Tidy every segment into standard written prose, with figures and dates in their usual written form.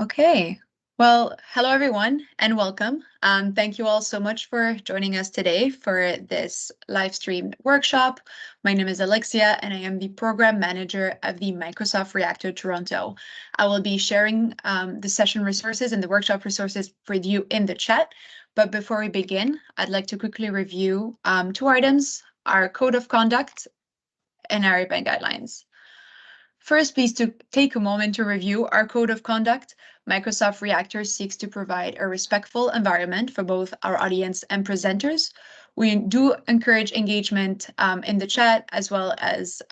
Okay, well, hello everyone and welcome. Thank you all so much for joining us today for this live streamed workshop. My name is Alexia and I am the program manager of the Microsoft Reactor Toronto. I will be sharing the session resources and the workshop resources for you in the chat. But before we begin, I'd like to quickly review 2 items, our code of conduct and our event guidelines. First, please take a moment to review our code of conduct. Microsoft Reactor seeks to provide a respectful environment for both our audience and presenters. We do encourage engagement in the chat as well as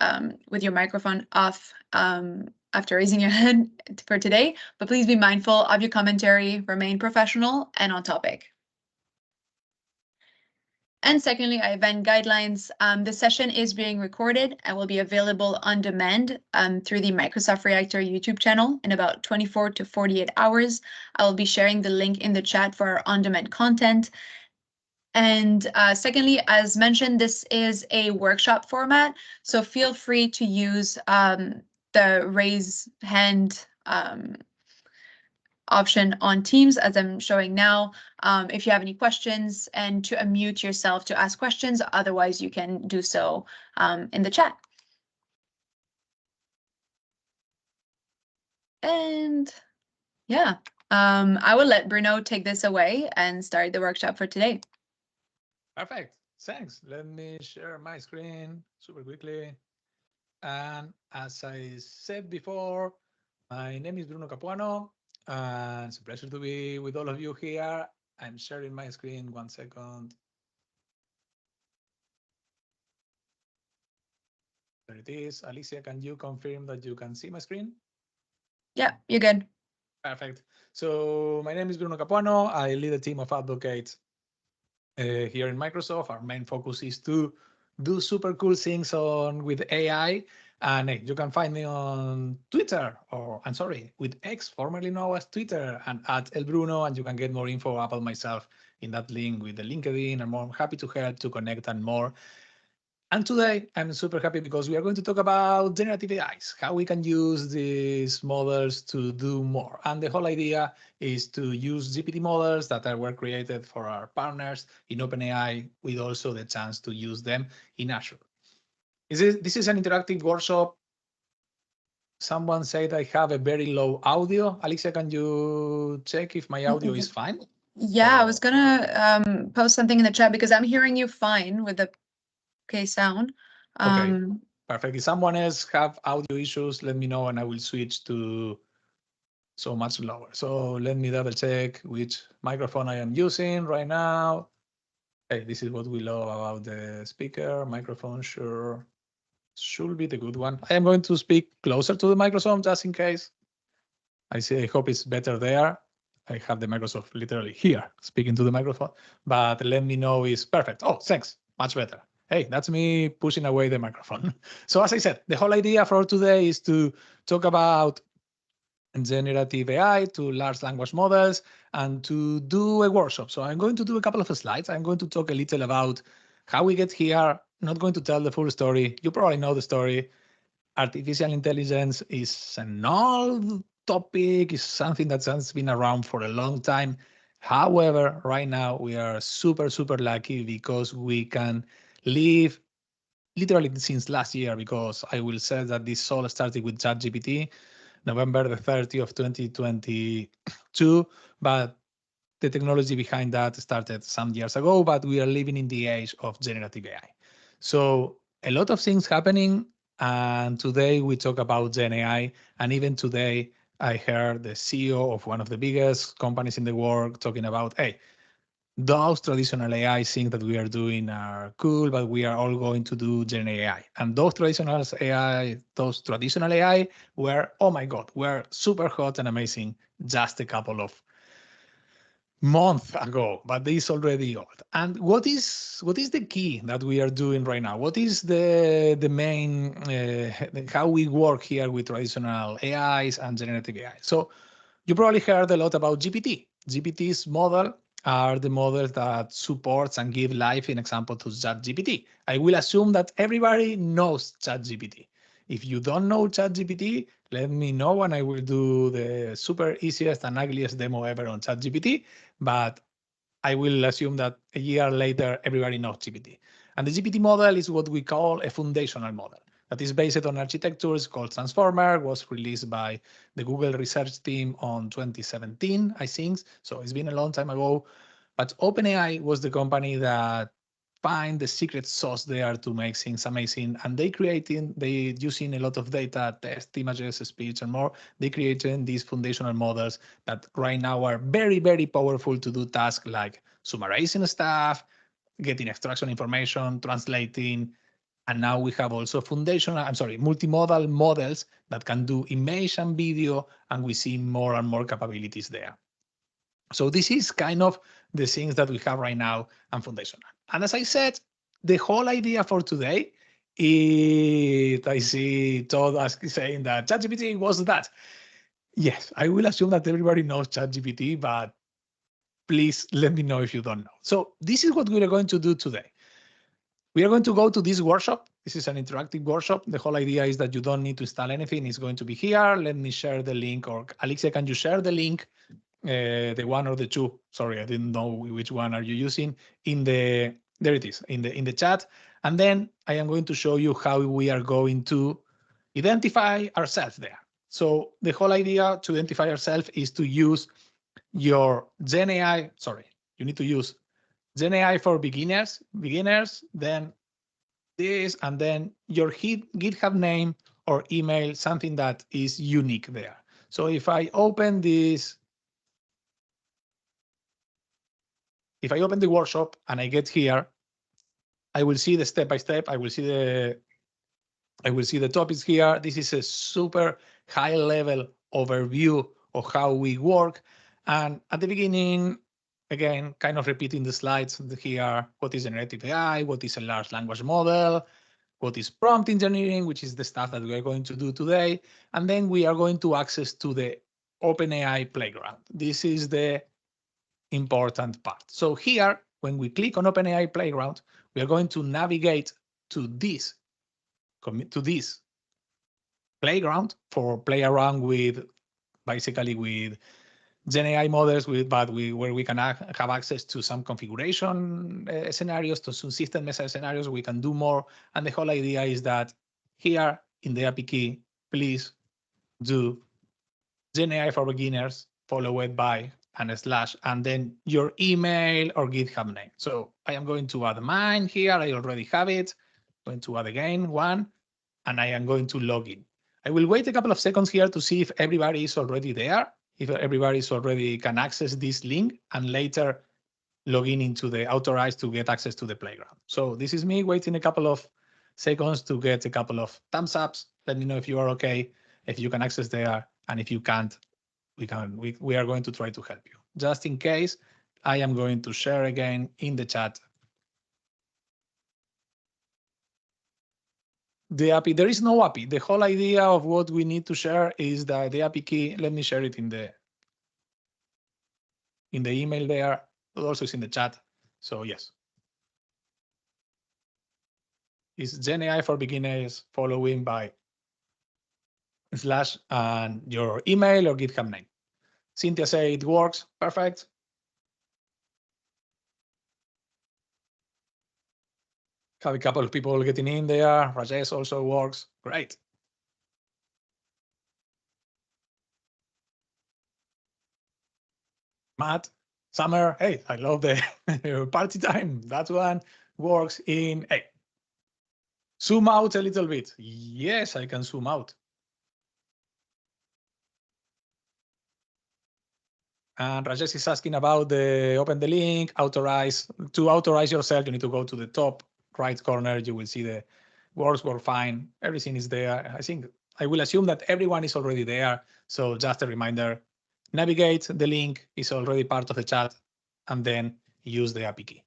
with your microphone off after raising your hand for today, but please be mindful of your commentary, remain professional and on topic. And secondly, our event guidelines. The session is being recorded and will be available on demand through the Microsoft Reactor YouTube channel in about 24 to 48 hours. I will be sharing the link in the chat for our on-demand content. And secondly, as mentioned, this is a workshop format, so feel free to use the raise hand option on Teams, as I'm showing now, if you have any questions, and to unmute yourself to ask questions. Otherwise, you can do so in the chat. And yeah, I will let Bruno take this away and start the workshop for today. Perfect. Thanks. Let me share my screen super quickly. And as I said before, my name is Bruno Capuano. And it's a pleasure to be with all of you here. I'm sharing my screen. 1 second. There it is. Alicia, can you confirm that you can see my screen? Yeah, you're good. Perfect. So my name is Bruno Capuano. I lead a team of advocates here in Microsoft. Our main focus is to do super cool things with AI. And you can find me on Twitter, or I'm sorry, with X, formerly known as Twitter, and at El Bruno, and you can get more info about myself in that link with the LinkedIn. I'm more happy to help, to connect, and more. And today, I'm super happy because we are going to talk about generative AIs, how we can use these models to do more. And the whole idea is to use GPT models that were created for our partners in OpenAI, with also the chance to use them in Azure. This is an interactive workshop. Someone said I have a very low audio. Alicia, can you check if my audio is fine? Yeah, I was gonna post something in the chat because I'm hearing you fine with the okay sound. Okay, perfect. If someone else have audio issues, let me know and I will switch to so much lower. So let me double check which microphone I am using right now. Hey, this is what we love about the speaker. Microphone sure should be the good one. I am going to speak closer to the microphone just in case. I hope it's better there. I have the Microsoft literally here speaking to the microphone, but let me know it's perfect. Oh, thanks, much better. Hey, that's me pushing away the microphone. So as I said, the whole idea for today is to talk about generative AI, to large language models, and to do a workshop. So I'm going to do a couple of slides. I'm going to talk a little about how we get here. Not going to tell the full story. You probably know the story. Artificial intelligence is an old topic, is something that has been around for a long time. However, right now we are super, super lucky because we can live literally since last year, because I will say that this all started with ChatGPT, November the 30th of 2022, but the technology behind that started some years ago, but we are living in the age of generative AI. So a lot of things happening, and today we talk about Gen AI, and even today I heard the CEO of one of the biggest companies in the world talking about, hey, those traditional AI things that we are doing are cool, but we are all going to do Gen AI. And those traditional AI were, oh my God, were super hot and amazing just a couple of months ago, but this already old. And what is the key that we are doing right now? What is the main, how we work here with traditional AIs and generative AI? So you probably heard a lot about GPT. GPT's model are the models that supports and give life, in example, to ChatGPT. I will assume that everybody knows ChatGPT. If you don't know ChatGPT, let me know and I will do the super easiest and ugliest demo ever on ChatGPT, but I will assume that a year later, everybody knows GPT. And the GPT model is what we call a foundational model that is based on architectures called Transformer, was released by the Google research team on 2017, I think. So it's been a long time ago. But OpenAI was the company that find the secret sauce there to make things amazing. And they using a lot of data, test, images, speech, and more. They created these foundational models that right now are very, very powerful to do tasks like summarizing stuff, getting extraction information, translating. And now we have also multimodal models that can do image and video, and we see more and more capabilities there. So this is kind of the things that we have right now and foundational. And as I said, the whole idea for today is, I see Todd saying that ChatGPT was that. Yes, I will assume that everybody knows ChatGPT, but please let me know if you don't know. So this is what we are going to do today. We are going to go to this workshop. This is an interactive workshop. The whole idea is that you don't need to install anything. It's going to be here. Let me share the link, or Alexia, can you share the link? The one or the two, sorry, I didn't know which one are you using, there it is, in the chat. And then I am going to show you how we are going to identify ourselves there. So the whole idea to identify ourselves is to use your GenAI, you need to use GenAI for beginners, then this, and then your GitHub name or email, something that is unique there. So if I open this, if I open the workshop and I get here, I will see the step-by-step. I will see the topics here. This is a super high-level overview of how we work. And at the beginning, again, kind of repeating the slides here, what is generative AI, what is a large language model, what is prompt engineering, which is the stuff that we are going to do today. And then we are going to access to the OpenAI playground. This is the important part. So here, when we click on OpenAI Playground, we are going to navigate to this playground for play around with, basically with GenAI models, where we can have access to some configuration scenarios, to some system message scenarios. We can do more. And the whole idea is that here in the API key, please do GenAI for beginners, followed by and a slash, and then your email or GitHub name. So I am going to add mine here. I already have it. I'm going to add again one, and I am going to log in. I will wait a couple of seconds here to see if everybody is already there, if everybody is already can access this link, and later log in into the authorized to get access to the playground. So this is me waiting a couple of seconds to get a couple of thumbs ups. Let me know if you are okay, if you can access there, and if you can't, we are going to try to help you. Just in case, I am going to share again in the chat the API. There is no API. The whole idea of what we need to share is that the API key. Let me share it in the email there. It also is in the chat. So yes, it's GenAI for beginners, following by slash and your email or GitHub name. Cynthia say it works. Perfect. Have a couple of people getting in there. Rajesh also works. Great. Matt, Summer, hey, I love the party time. That one works in, hey, zoom out a little bit. Yes, I can zoom out. And Rajesh is asking about open the link, authorize. To authorize yourself, you need to go to the top right corner. You will see the work fine. Everything is there. I will assume that everyone is already there. So just a reminder, navigate the link is already part of the chat, and then use the API key.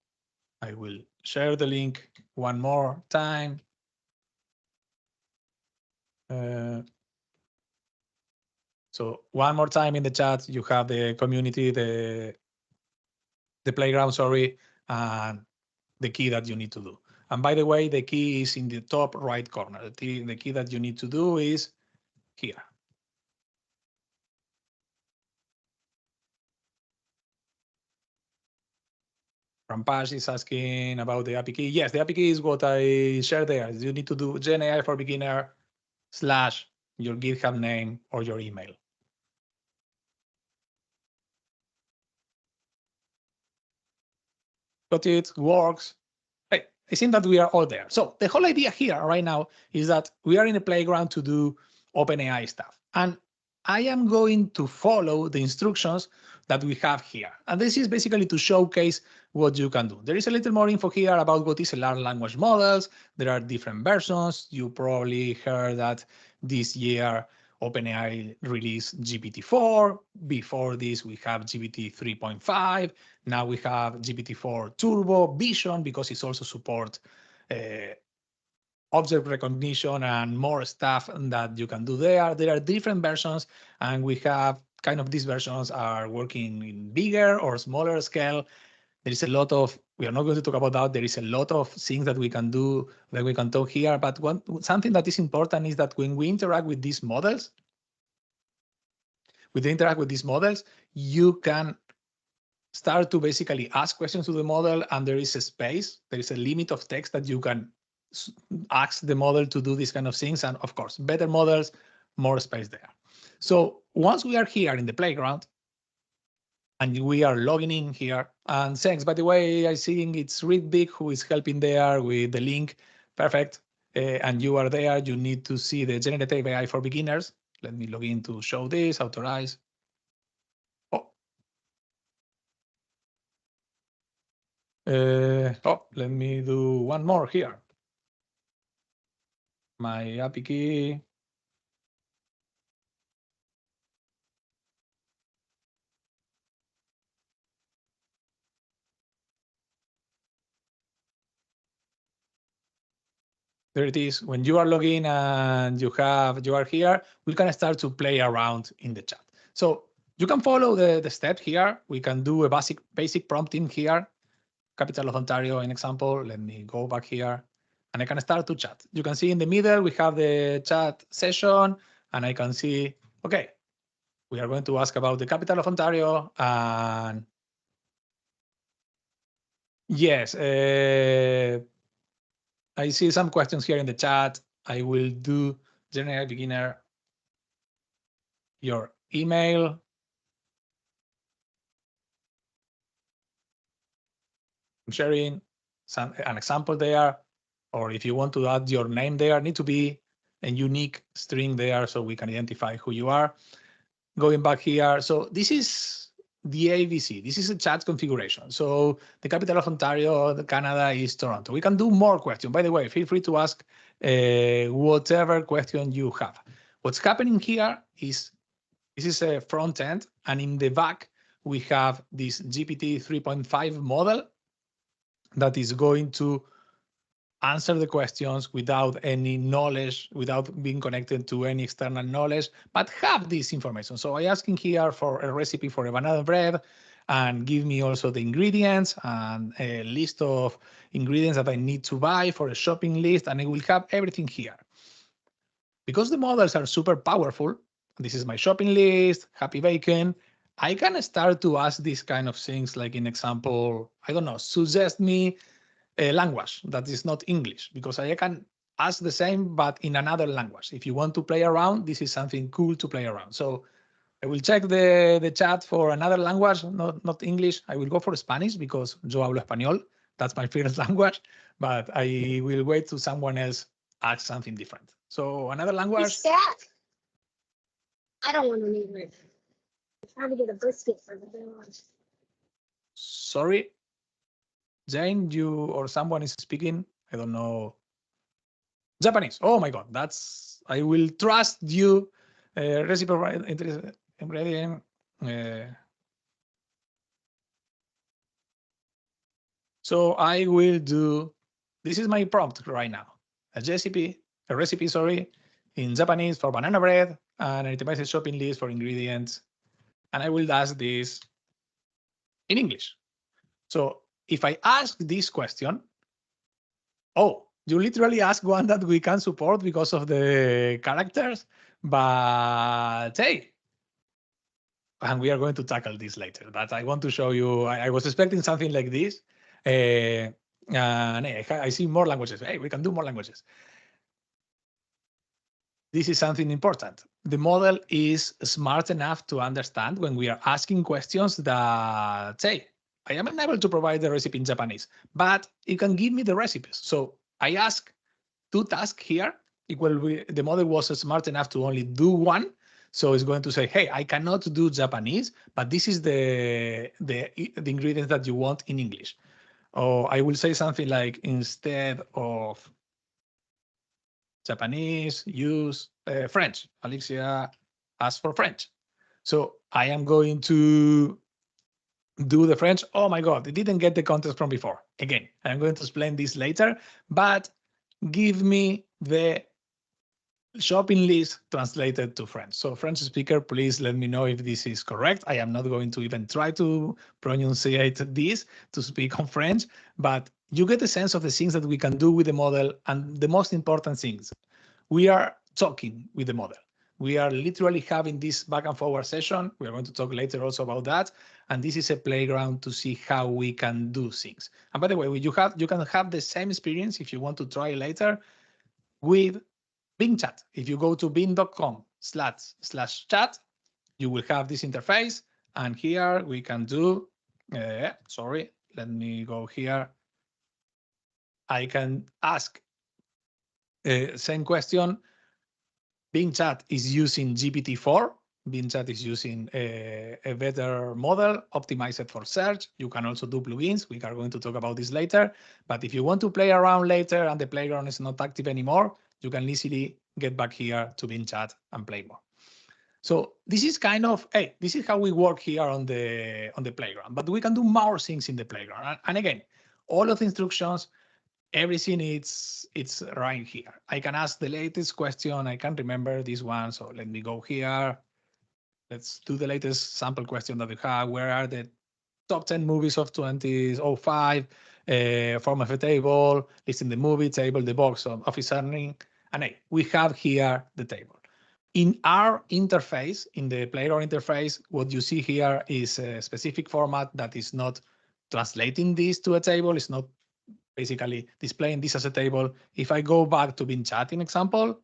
I will share the link one more time. So one more time in the chat, you have the community, the playground, sorry, and the key that you need to do. And by the way, the key is in the top right corner. The key that you need to do is here. Rampage is asking about the API key. Yes, the API key is what I shared there. You need to do GenAI for beginner / your GitHub name or your email. Got it, works. Hey, I think that we are all there. So the whole idea here right now is that we are in a playground to do OpenAI stuff. And I am going to follow the instructions that we have here. And this is basically to showcase what you can do. There is a little more info here about what is a large language models. There are different versions. You probably heard that this year OpenAI released GPT-4. Before this, we have GPT 3.5. Now we have GPT-4 Turbo Vision because it's also support object recognition and more stuff that you can do there. There are different versions, and we have kind of these versions are working in bigger or smaller scale. There is a lot of, we are not going to talk about that. There is a lot of things that we can do, that we can talk here. But something that is important is that when we interact with these models, you can start to basically ask questions to the model, and there is a space, there is a limit of text that you can ask the model to do these kind of things. And of course, better models, more space there. So once we are here in the playground, and we are logging in here, and thanks, by the way, I think it's Reed Big who is helping there with the link. Perfect. And you are there, you need to see the generative AI for beginners. Let me log in to show this, authorize. Let me do one more here. My API key. There it is. When you are logging and you are here, we can start to play around in the chat. So you can follow the step here. We can do a basic prompting here. Capital of Ontario, an example. Let me go back here, and I can start to chat. You can see in the middle, we have the chat session, and I can see, okay, we are going to ask about the capital of Ontario. And yes, I see some questions here in the chat. I will do general beginner, your email. I'm sharing an example there, or if you want to add your name there, need to be a unique string there so we can identify who you are. Going back here, so this is the ABC. This is a chat configuration. So the capital of Ontario, Canada is Toronto. We can do more questions. By the way, feel free to ask whatever question you have. What's happening here is this is a front end, and in the back, we have this GPT 3.5 model that is going to answer the questions without any knowledge, without being connected to any external knowledge, but have this information. So I asking here for a recipe for a banana bread, and give me also the ingredients and a list of ingredients that I need to buy for a shopping list, and I will have everything here. Because the models are super powerful, this is my shopping list, happy bacon, I can start to ask these kind of things, like in example, I don't know, suggest me a language that is not English, because I can ask the same, but in another language. If you want to play around, this is something cool to play around. So I will check the chat for another language, not English. I will go for Spanish because yo hablo español. That's my first language, but I will wait to someone else ask something different. So another language. I don't want to leave it. I'm trying to get a biscuit for the lunch. Sorry, Jane, you or someone is speaking. I don't know. Japanese. Oh my God, I will trust you. Recipe ingredient. So I will do. This is my prompt right now. A recipe, sorry, in Japanese for banana bread, and an itemized shopping list for ingredients. And I will ask this in English. So if I ask this question, oh, you literally ask one that we can support because of the characters, but hey, and we are going to tackle this later. But I want to show you, I was expecting something like this, And I see more languages. Hey, we can do more languages. This is something important. The model is smart enough to understand when we are asking questions that say, I am unable to provide the recipe in Japanese, but it can give me the recipes. So I ask 2 tasks here. The model was smart enough to only do one. So it's going to say, hey, I cannot do Japanese, but this is the ingredients that you want in English. Or I will say something like, instead of Japanese, use French. Alexia asked for French. So I am going to do the French. Oh my God, it didn't get the context from before. Again, I'm going to explain this later, but give me the shopping list translated to French. So French speaker, please let me know if this is correct. I am not going to even try to pronunciate this to speak on French, but you get a sense of the things that we can do with the model. And the most important things, we are talking with the model. We are literally having this back and forward session. We are going to talk later also about that. And this is a playground to see how we can do things. And by the way, you can have the same experience if you want to try later with Bing Chat. If you go to bing.com/chat, you will have this interface. And here we can do, sorry, let me go here. I can ask same question. Bing Chat is using GPT-4. Bing Chat is using a better model optimized for search. You can also do plugins. We are going to talk about this later. But if you want to play around later and the playground is not active anymore, you can easily get back here to Bing Chat and play more. So this is kind of, hey, this is how we work here on the playground. But we can do more things in the playground. And again, all of the instructions, everything it's right here. I can ask the latest question. I can remember this one. So let me go here. Let's do the latest sample question that we have. Where are the top 10 movies of 2005? Form of a table, listing the movie table, the box of office earning. And hey, we have here the table. In our interface, in the playground interface, what you see here is a specific format that is not translating this to a table. It's not basically displaying this as a table. If I go back to Bing Chat, in example,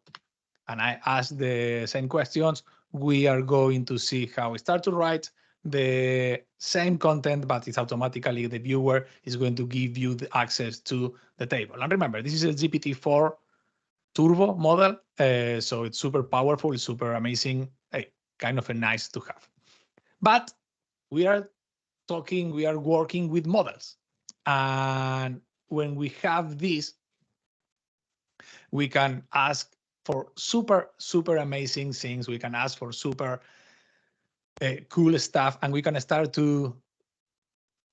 and I ask the same questions, we are going to see how we start to write the same content, but it's automatically the viewer is going to give you the access to the table. And remember, this is a GPT-4 turbo model, so it's super powerful, it's super amazing, kind of a nice to have. But we are working with models. And when we have this, we can ask for super, super amazing things. We can ask for super cool stuff, and we can start to,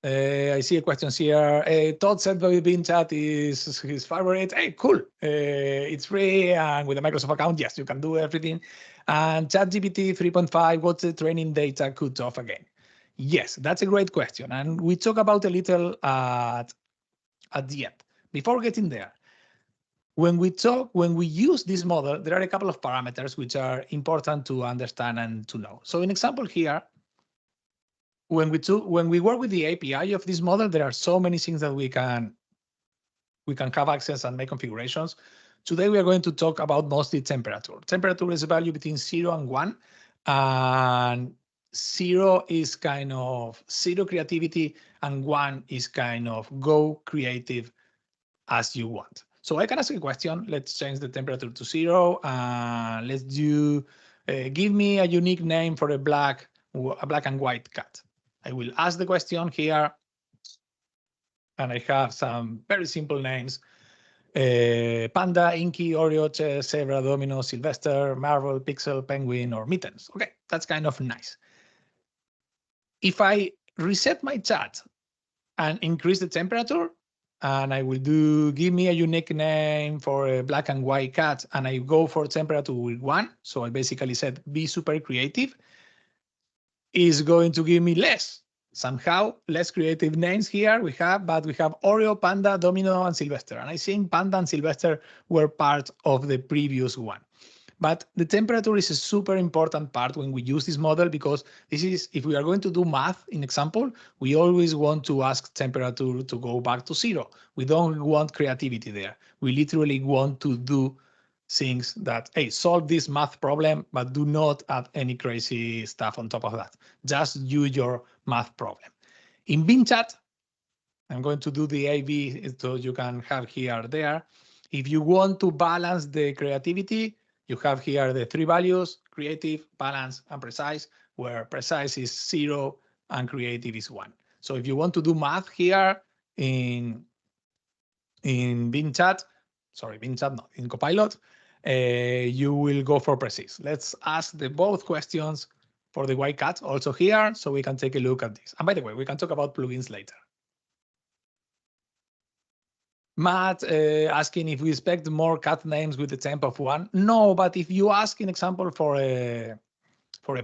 I see a question here. Todd said that Bing Chat is his favorite. Hey, cool. It's free, and with a Microsoft account, yes, you can do everything. And ChatGPT 3.5, what's the training data cut off again? Yes, that's a great question. And we talk about a little at the end. Before getting there, when we use this model, there are a couple of parameters which are important to understand and to know. So an example here, when we work with the API of this model, there are so many things that we can have access and make configurations. Today, we are going to talk about mostly temperature. Temperature is a value between 0 and 1. And 0 is kind of zero creativity, and 1 is kind of go creative as you want. So I can ask a question. Let's change the temperature to 0. Let's do, give me a unique name for a black and white cat. I will ask the question here, and I have some very simple names. Panda, Inky, Oreo, Chess, Zebra, Domino, Sylvester, Marvel, Pixel, Penguin, or Mittens. Okay, that's kind of nice. If I reset my chat and increase the temperature, and I will do, give me a unique name for a black and white cat, and I go for temperature with 1, so I basically said, be super creative, is going to give me less. Somehow, less creative names here but we have Oreo, Panda, Domino, and Sylvester. And I think Panda and Sylvester were part of the previous one. But the temperature is a super important part when we use this model, because this is, if we are going to do math in example, we always want to ask temperature to go back to 0. We don't want creativity there. We literally want to do things that, hey, solve this math problem, but do not add any crazy stuff on top of that. Just do your math problem. In Bing Chat, I'm going to do the A/B so you can have here, there. If you want to balance the creativity, you have here the 3 values: creative, balance, and precise, where precise is 0 and creative is 1. So if you want to do math here in Bing Chat, not in Copilot, you will go for precise. Let's ask the both questions for the white cat also here, so we can take a look at this. And by the way, we can talk about plugins later. Matt asking if we expect more cat names with the temp of 1. No, but if you ask an example for a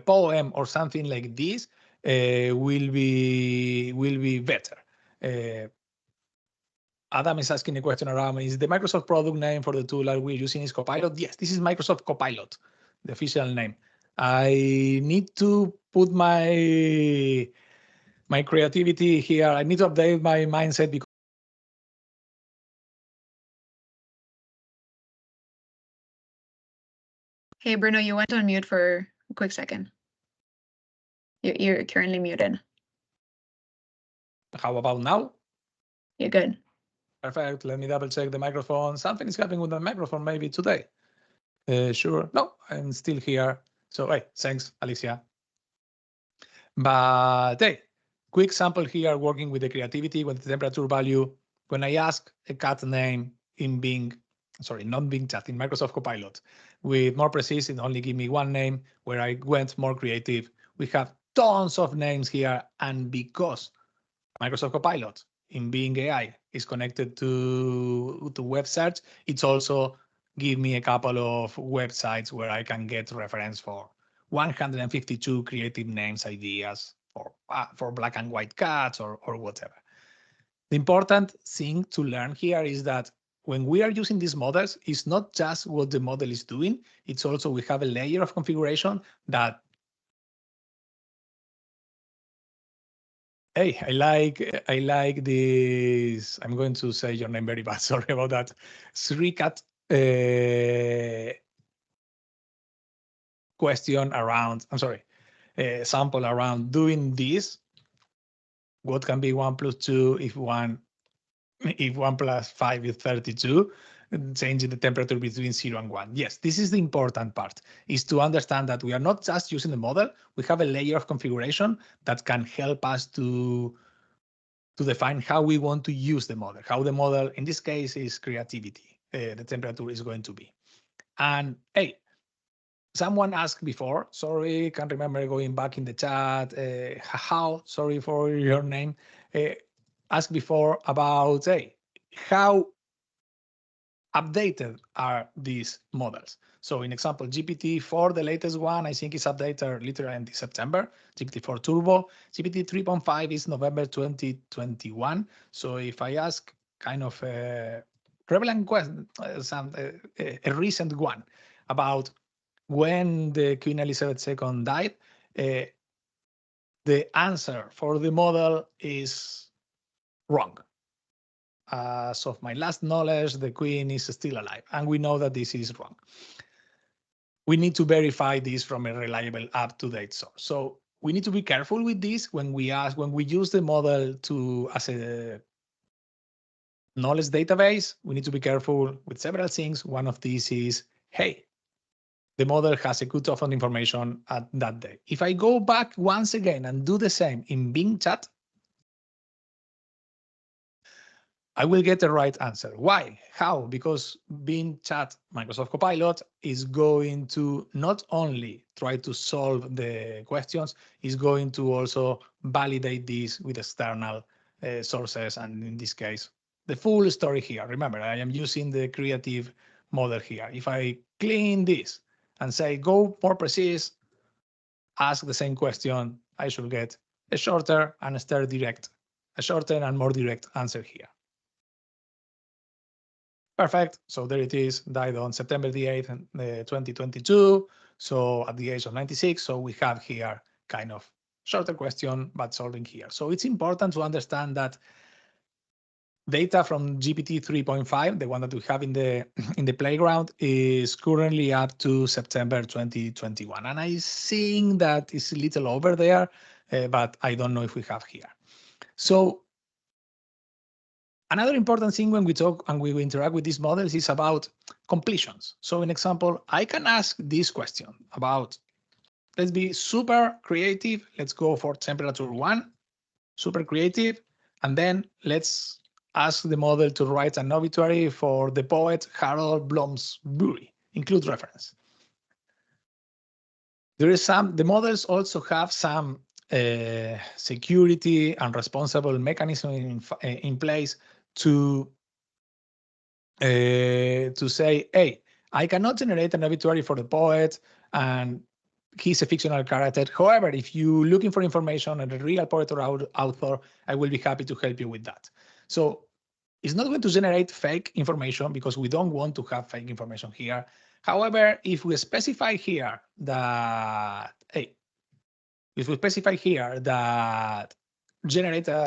poem or something like this, will be better. Adam is asking a question around, is the Microsoft product name for the tool that we're using is Copilot? Yes, this is Microsoft Copilot, the official name. I need to put my creativity here. I need to update my mindset, because Hey, Bruno, you went on mute for a quick second. You're currently muted. how about now? You're good. Perfect. Let me double check the microphone. Something is happening with the microphone maybe today. Sure. No, I'm still here. So, hey, thanks, Alicia. But hey, quick sample here working with the creativity with the temperature value. When I ask a cat name in Bing, sorry, not Bing Chat, in Microsoft Copilot, with more precise, it only give me 1 name. Where I went more creative, we have tons of names here. And because Microsoft Copilot in Bing AI is connected to web search, it's also give me a couple of websites where I can get reference for 152 creative names ideas for black and white cats or whatever. The important thing to learn here is that when we are using these models, it's not just what the model is doing, it's also we have a layer of configuration that, hey, I like this. I'm going to say your name very bad. Sorry about that. Srikat question around. I'm sorry. Sample around doing this. What can be 1 plus 2 if 1 plus 5 is 32? Changing the temperature between 0 and 1. Yes, this is the important part, is to understand that we are not just using the model. We have a layer of configuration that can help us to define how we want to use the model, how the model, in this case, is creativity, the temperature is going to be. And hey, someone asked before, sorry, can't remember going back in the chat, how, sorry for your name, asked before about, hey, how updated are these models? So in example, GPT-4, the latest one, I think is updated literally in September, GPT-4 Turbo. GPT 3.5 is November 2021. So if I ask kind of a prevalent question, a recent one about when the Queen Elizabeth II died, the answer for the model is wrong. As of my last knowledge, the Queen is still alive, and we know that this is wrong. We need to verify this from a reliable, up-to-date source. So we need to be careful with this when we use the model as a knowledge database. We need to be careful with several things. One of these is, hey, the model has a cutoff on information at that day. If I go back once again and do the same in Bing Chat, I will get the right answer. Why? How? Because Bing Chat, Microsoft Copilot, is going to not only try to solve the questions, is going to also validate this with external sources, and in this case, the full story here. Remember, I am using the creative model here. If I clean this and say, go more precise, ask the same question, I should get a shorter and more direct answer here. Perfect. So there it is, died on September the 8th, 2022. So at the age of 96. So we have here kind of shorter question, but solving here. So it's important to understand that data from GPT 3.5, the one that we have in the playground, is currently up to September 2021. And I think that is a little over there, but I don't know if we have here. So another important thing when we talk and we interact with these models is about completions. So an example, I can ask this question about, let's be super creative. Let's go for temperature 1, super creative. And then let's ask the model to write an obituary for the poet Harold Bloomsbury, include reference. There is the models also have some security and responsible mechanism in place to say, hey, I cannot generate an obituary for the poet and he's a fictional character. However, if you're looking for information on a real poet or author, I will be happy to help you with that. So it's not going to generate fake information because we don't want to have fake information here. However, if we specify here that, hey, if we specify here that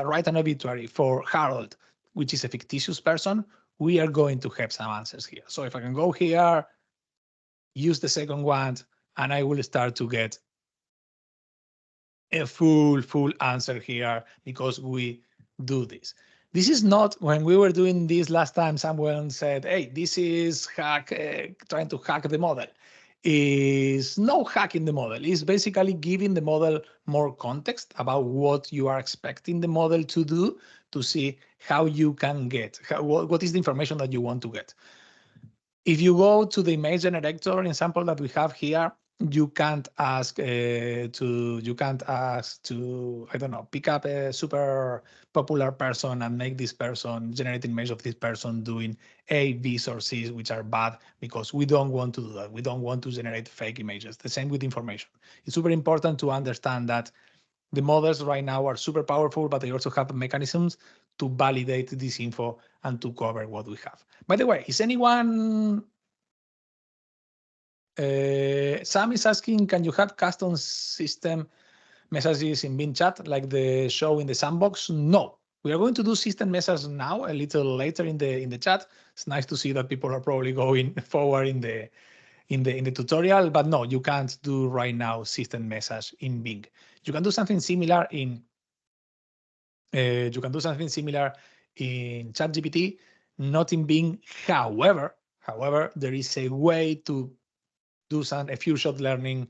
write an obituary for Harold, which is a fictitious person, we are going to have some answers here. So if I can go here, use the second one, and I will start to get a full answer here because we do this. This is not, when we were doing this last time, someone said, hey, this is trying to hack the model. Is no hacking the model. It's basically giving the model more context about what you are expecting the model to do to see how you can get, what is the information that you want to get. If you go to the image generator example that we have here, you can't ask to, I don't know, pick up a super popular person and make this person generate an image of this person doing A, B, or C, which are bad, because we don't want to do that. We don't want to generate fake images. The same with information. It's super important to understand that the models right now are super powerful, but they also have mechanisms to validate this info and to cover what we have. By the way, is anyone Sam is asking, can you have custom system messages in Bing chat like the show in the sandbox? No, we are going to do system messages now a little later in the chat. It's nice to see that people are probably going forward in the tutorial, but no, you can't do right now system message in Bing. You can do something similar in ChatGPT, not in Bing. However, there is a way to do a few shot learning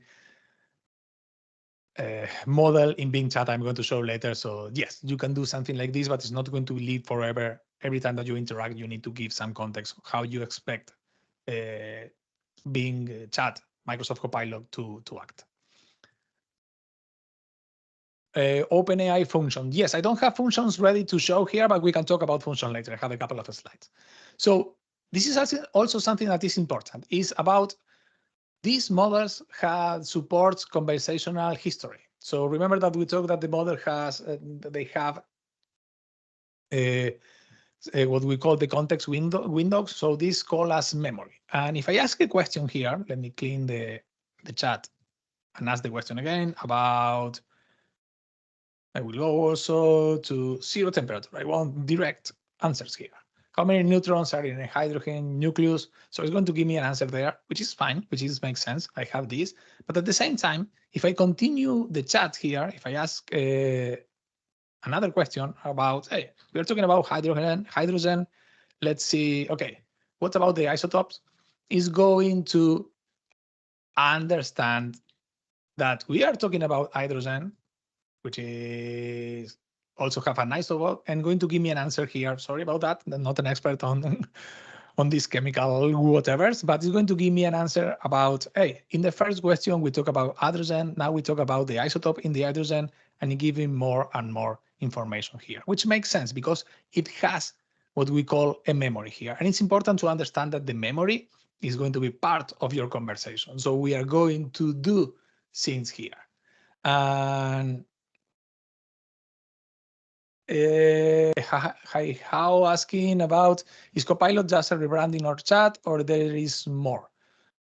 model in Bing chat I'm going to show later. So yes, you can do something like this, but it's not going to live forever. Every time that you interact, you need to give some context how you expect Bing chat, Microsoft Copilot to act. OpenAI function. Yes, I don't have functions ready to show here, but we can talk about function later. I have a couple of slides. So this is also something that is important. Is about these models supports conversational history. So remember that we talked that the model has, they have what we call the context windows. So this call as memory. And if I ask a question here, let me clean the chat and ask the question again about, I will go also to zero temperature. I want direct answers here. How many neutrons are in a hydrogen nucleus? So it's going to give me an answer there, which is fine, makes sense. I have this. But at the same time, if I continue the chat here, if I ask another question about, hey, we're talking about hydrogen. Let's see, okay, what about the isotopes? Is going to understand that we are talking about hydrogen, which is also have an isotope, and going to give me an answer here. Sorry about that. I'm not an expert on this chemical whatevers, but it's going to give me an answer about, hey, in the first question, we talk about hydrogen. Now we talk about the isotope in the hydrogen, and it gives me more and more information here, which makes sense because it has what we call a memory here. And it's important to understand that the memory is going to be part of your conversation. So we are going to do things here. And how asking about, is Copilot just a rebranding or chat, or there is more?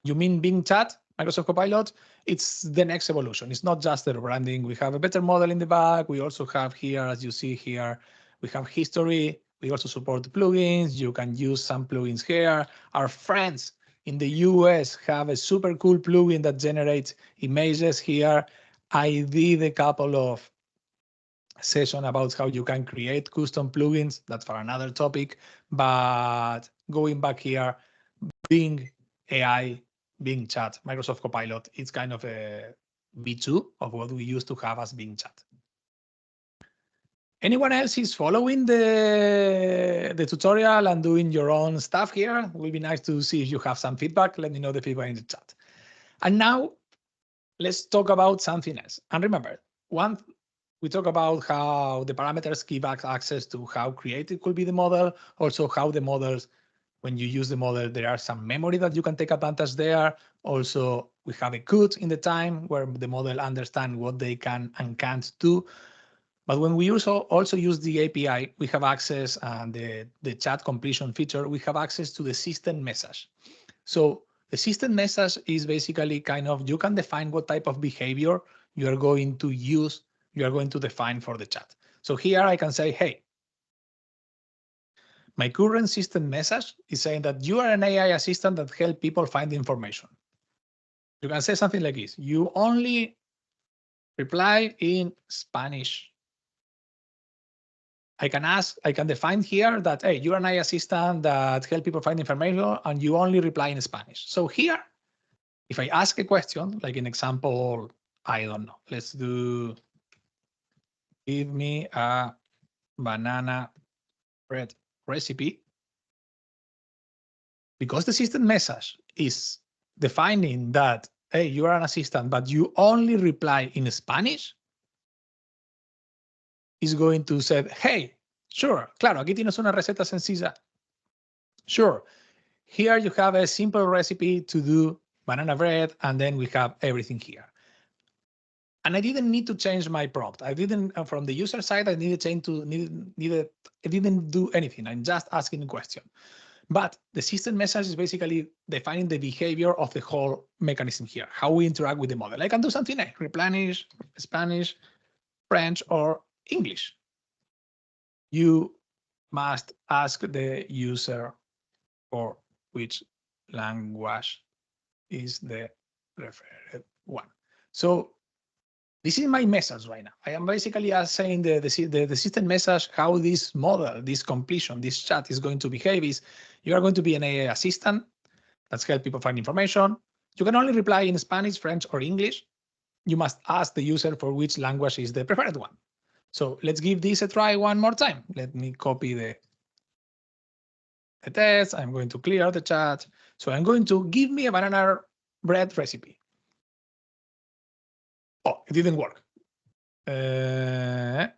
You mean Bing Chat, Microsoft Copilot? It's the next evolution. It's not just the rebranding. We have a better model in the back. We also have here, as you see here, we have history. We also support plugins. You can use some plugins here. Our friends in the US have a super cool plugin that generates images here. I did a couple of sessions about how you can create custom plugins. That's for another topic. But going back here, Bing AI, Bing Chat, Microsoft Copilot, it's kind of a V2 of what we used to have as Bing Chat. Anyone else is following the tutorial and doing your own stuff here? It will be nice to see if you have some feedback. Let me know the feedback in the chat. And now let's talk about something else. And remember, we talk about how the parameters give us access to how creative could be the model, also how the models, when you use the model, there are some memory that you can take advantage there. Also, we have a CUT in the time where the model understands what they can and can't do. But when we also use the API, we have access, and the chat completion feature, we have access to the system message. So the system message is basically kind of, you can define what type of behavior you are going to use, you are going to define for the chat. So here I can say, hey, my current system message is saying that you are an AI assistant that helps people find information. You can say something like this: you only reply in Spanish. I can define here that, hey, you're an AI assistant that helps people find information and you only reply in Spanish. So here, if I ask a question, like an example, I don't know, let's do, give me a banana bread recipe. Because the system message is defining that, hey, you are an assistant, but you only reply in Spanish, is going to say, hey, sure, claro, aquí tienes una receta sencilla. Sure, here you have a simple recipe to do banana bread, and then we have everything here. And I didn't need to change my prompt. I didn't, from the user side, I needed change to I didn't do anything. I'm just asking a question. But the system message is basically defining the behavior of the whole mechanism here, how we interact with the model. I can do something like replenish, Spanish, French, or English. You must ask the user for which language is the preferred one. So this is my message right now. I am basically saying the system message, how this model, this completion, this chat is going to behave is, you are going to be an AI assistant that's help people find information. You can only reply in Spanish, French, or English. You must ask the user for which language is the preferred one. So let's give this a try one more time. Let me copy the test. I'm going to clear the chat. So I'm going to give me a banana bread recipe. Oh, it didn't work. Let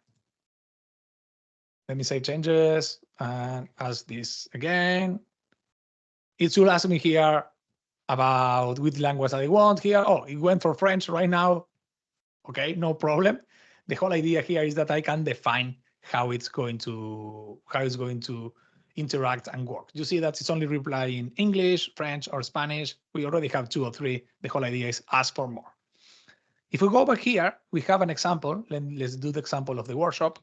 me save changes and ask this again. It should ask me here about which language I want here. Oh, it went for French right now. Okay, no problem. The whole idea here is that I can define how it's going to interact and work. You see that it's only reply in English, French, or Spanish. We already have 2 or 3. The whole idea is ask for more. If we go back here, we have an example. Let's do the example of the workshop.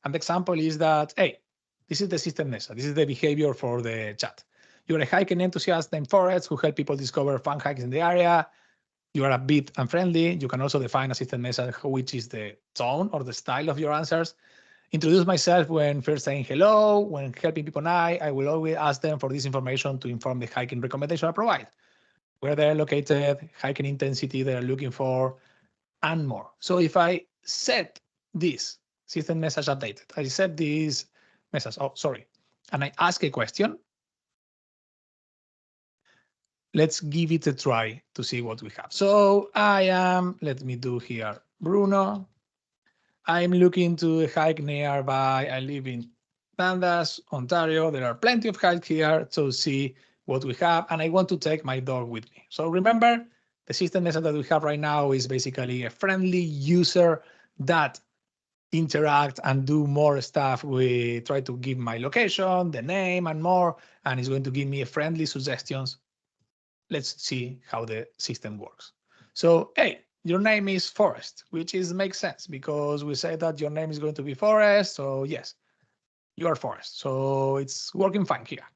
And the example is that, hey, this is the system message. This is the behavior for the chat. You're a hiking enthusiast named Forrest who help people discover fun hikes in the area. You are upbeat and friendly. You can also define a system message, which is the tone or the style of your answers. Introduce myself when first saying hello. When helping people I will always ask them for this information to inform the hiking recommendation I provide, where they're located, hiking intensity they're looking for, and more. So if I set this system message updated, I set this message, oh, sorry, and I ask a question, let's give it a try to see what we have. So let me do here, Bruno. I'm looking to a hike nearby. I live in Dundas, Ontario. There are plenty of hikes here to see what we have, and I want to take my dog with me. So remember, the system message that we have right now is basically a friendly user that interact and do more stuff. We try to give my location, the name, and more, and it's going to give me friendly suggestions. Let's see how the system works. So, hey, your name is Forest, which makes sense because we say that your name is going to be Forest. So yes, you are Forest. So it's working fine here.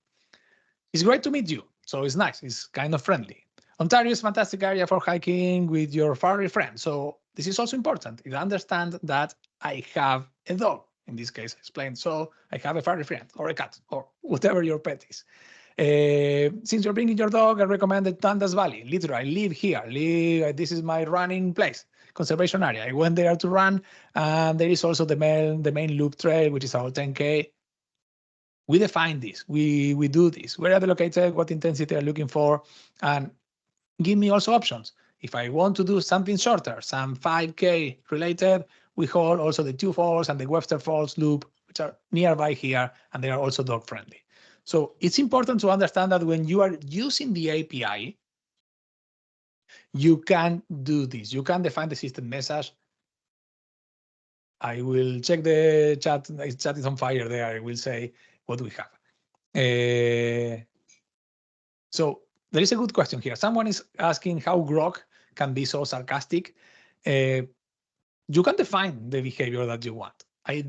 It's great to meet you. So it's nice. It's kind of friendly. Ontario is a fantastic area for hiking with your furry friend. So this is also important. You understand that I have a dog. In this case, I explained. So I have a furry friend or a cat or whatever your pet is. Since you're bringing your dog, I recommended Dundas Valley. Literally, I live here. This is my running place, conservation area. I went there to run, and there is also the main loop trail, which is about 10K. We define this. We do this. Where are they located? What intensity are you looking for? And give me also options. If I want to do something shorter, some 5K related, we hold also the 2 Falls and the Webster Falls loop, which are nearby here, and they are also dog friendly. So it's important to understand that when you are using the API, you can do this. You can define the system message. I will check the chat. The chat is on fire there. I will say what we have. So there is a good question here. Someone is asking how Grok can be so sarcastic. You can define the behavior that you want. I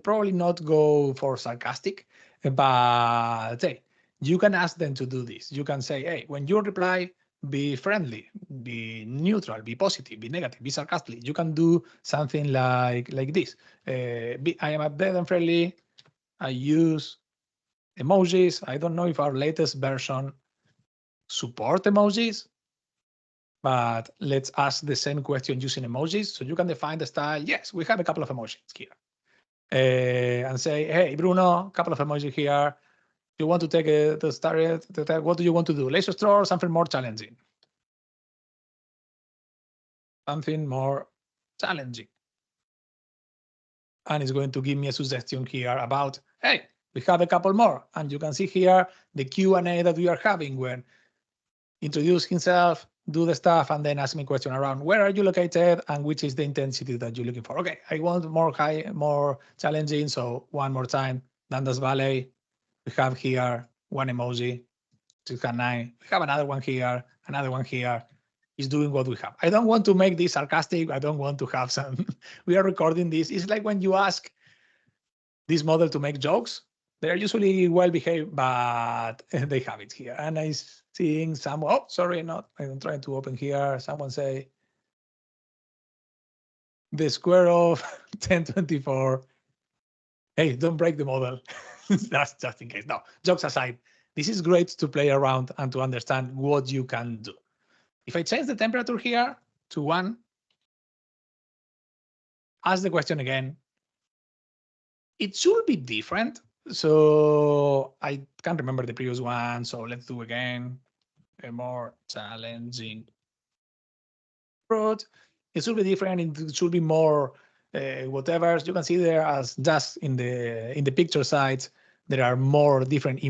probably not go for sarcastic, but hey, you can ask them to do this. You can say, hey, when you reply, be friendly, be neutral, be positive, be negative, be sarcastic. You can do something like this. I am updated and friendly. I use emojis. I don't know if our latest version support emojis, but let's ask the same question using emojis. So you can define the style. Yes, we have a couple of emojis here. And say, hey, Bruno, a couple of emojis here. You want to take the start, what do you want to do? Laser straw or something more challenging? Something more challenging. And it's going to give me a suggestion here about, hey, we have a couple more. And you can see here the Q&A that we are having when introduce himself, do the stuff, and then ask me a question around where are you located and which is the intensity that you're looking for. Okay, I want more high, more challenging. So one more time, Dundas Valley. We have here one emoji, 609. We have another one here, another one here. Is doing what we have. I don't want to make this sarcastic. I don't want to have some. We are recording this. It's like when you ask this model to make jokes. They're usually well behaved, but they have it here. And I seeing some. Oh, sorry, not. I'm trying to open here. Someone say the square of 1024. Hey, don't break the model. That's just in case. No, jokes aside, this is great to play around and to understand what you can do. If I change the temperature here to 1, ask the question again. It should be different. So I can't remember the previous one. So let's do again a more challenging approach. It should be different. It should be more whatever. You can see there as just in the picture sites, there are more different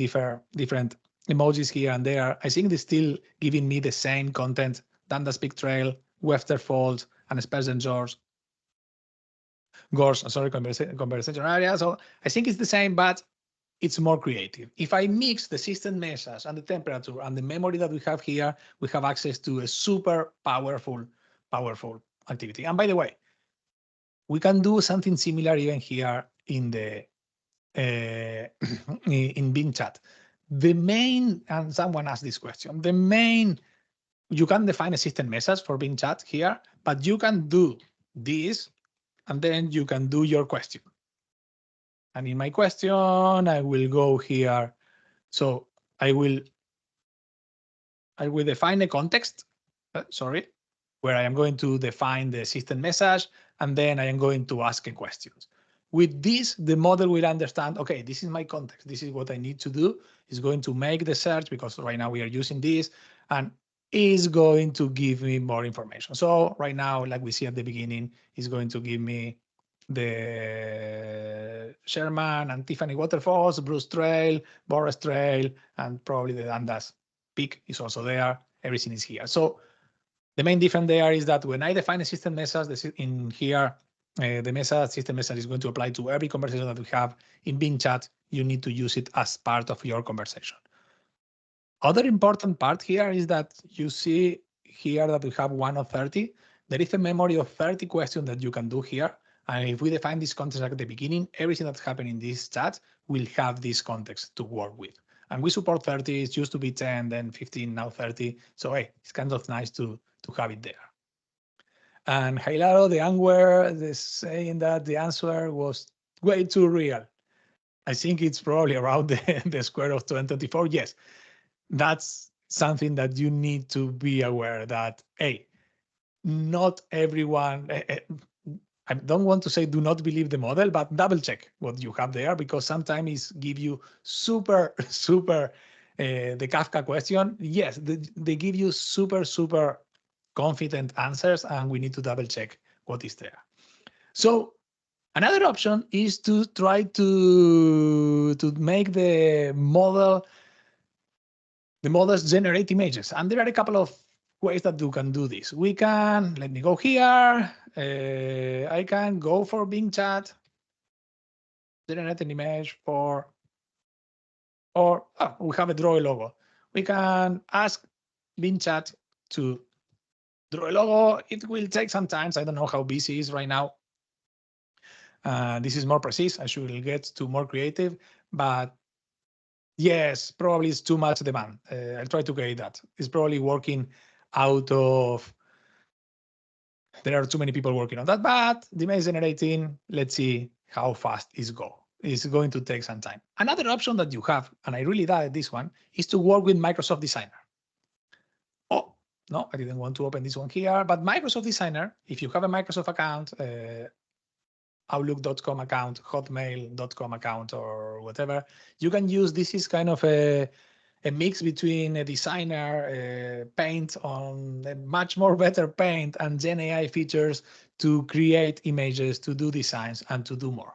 different emojis here and there. I think it's still giving me the same content. Dundas Peak Trail, Webster Falls, and Spencer Gorse, sorry, conversation area. So I think it's the same, but it's more creative. If I mix the system message and the temperature and the memory that we have here, we have access to a super powerful activity. And by the way, we can do something similar even here in the in Bing Chat. The main, and someone asked this question, the main, you can define a system message for Bing Chat here, but you can do this, and then you can do your question. And in my question, I will go here. So I will define a context, where I am going to define the system message, and then I am going to ask a question. With this, the model will understand, okay, this is my context. This is what I need to do. It's going to make the search because right now we are using this, and is going to give me more information. So right now, like we see at the beginning, is going to give me the Sherman and Tiffany Waterfalls, Bruce Trail, Boris Trail, and probably the Dundas Peak is also there. Everything is here. So the main difference there is that when I define a system message in here, the message, system message is going to apply to every conversation that we have in Bing Chat. You need to use it as part of your conversation. Other important part here is that you see here that we have 1 of 30. There is a memory of 30 questions that you can do here. And if we define this context at the beginning, everything that's happening in this chat will have this context to work with. And we support 30. It used to be 10, then 15, now 30. So hey, it's kind of nice to have it there. And Hilaro, the answer, is saying that the answer was way too real. I think it's probably around the square of 2024. Yes, that's something that you need to be aware that, hey, not everyone, I don't want to say do not believe the model, but double check what you have there, because sometimes it give you super, the Kafka question. Yes, they give you super confident answers, and we need to double check what is there. So another option is to try to make the models generate images. And there are a couple of ways that you can do this. We can, let me go here. I can go for Bing Chat, generate an image for, or we have a draw a logo. We can ask Bing Chat to draw a logo. It will take some time. I don't know how busy it is right now. This is more precise. I should get to more creative, but yes, probably it's too much demand. I'll try to create that. It's probably working out of, there are too many people working on that, but the image generating, let's see how fast it's go. It's going to take some time. Another option that you have, and I really like this one, is to work with Microsoft Designer. Oh, no, I didn't want to open this one here, but Microsoft Designer, if you have a Microsoft account, Outlook.com account, Hotmail.com account, or whatever, you can use, this is kind of a mix between a designer, paint on a much more better paint and Gen AI features to create images, to do designs, and to do more.